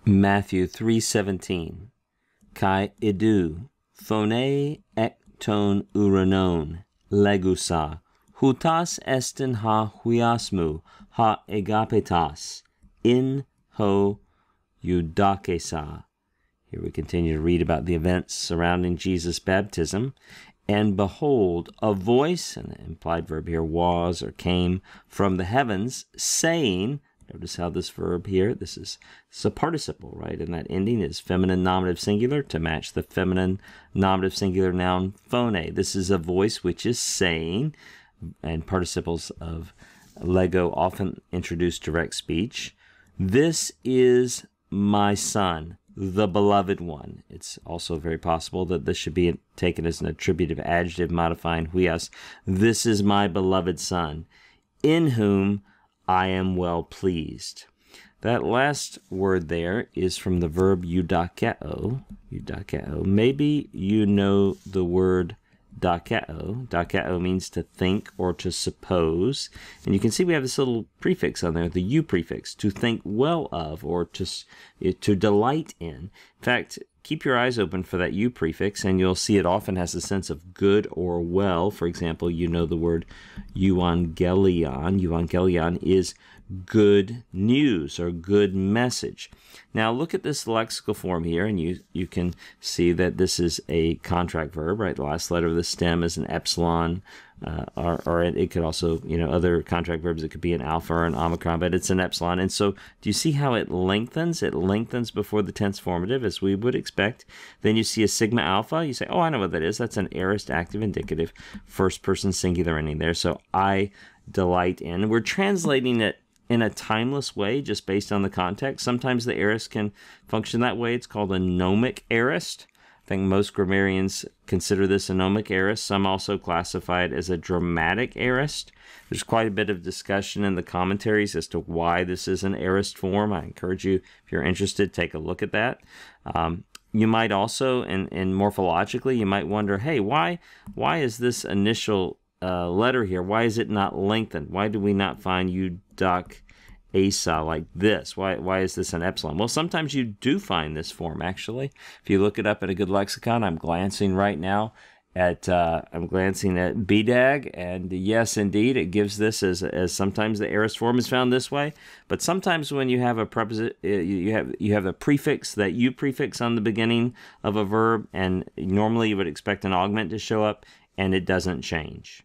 Matthew 3:17. Kai idu, phone ek ton uranon, legusa, hutas estin ha huiasmu, ha agapetas, in ho eudakesa. Here we continue to read about the events surrounding Jesus' baptism. And behold, a voice, and the implied verb here was or came from the heavens, saying, notice how this verb here, this is a participle, right? And that ending is feminine nominative singular to match the feminine nominative singular noun phone. This is a voice which is saying, and participles of lego often introduce direct speech. This is my son, the beloved one. It's also very possible that this should be taken as an attributive adjective modifying huios. This is my beloved son, in whom I am well pleased. That last word there is from the verb eudakeo. Eudakeo. Maybe you know the word dakeo. Dakeo means to think or to suppose. And you can see we have this little prefix on there, the u prefix, to think well of or to delight in. In fact, keep your eyes open for that u prefix, and you'll see it often has a sense of good or well. For example, you know the word euangelion. Euangelion is good news or good message. Now look at this lexical form here, and you can see that this is a contract verb, right? The last letter of the stem is an epsilon, or it could also, other contract verbs, it could be an alpha or an omicron, but it's an epsilon. And so do you see how it lengthens? It lengthens before the tense formative, as we would expect. Then you see a sigma alpha. You say, oh, I know what that is. That's an aorist active indicative, first person singular ending there. So I delight in. We're translating it in a timeless way, just based on the context. Sometimes the aorist can function that way. It's called a gnomic aorist. I think most grammarians consider this a gnomic aorist. Some also classify it as a dramatic aorist. There's quite a bit of discussion in the commentaries as to why this is an aorist form. I encourage you, if you're interested, take a look at that. You might also, and morphologically, you might wonder, hey, why is this initial letter here, why is it not lengthened? Why do we not find eudakesa like this? Why is this an epsilon? Well, sometimes you do find this form, actually. If you look it up at a good lexicon, I'm glancing right now at BDAG, and yes, indeed, it gives this as sometimes the aorist form is found this way, but sometimes when you have a preposition, you have a prefix, that u prefix on the beginning of a verb, and normally you would expect an augment to show up, and it doesn't change.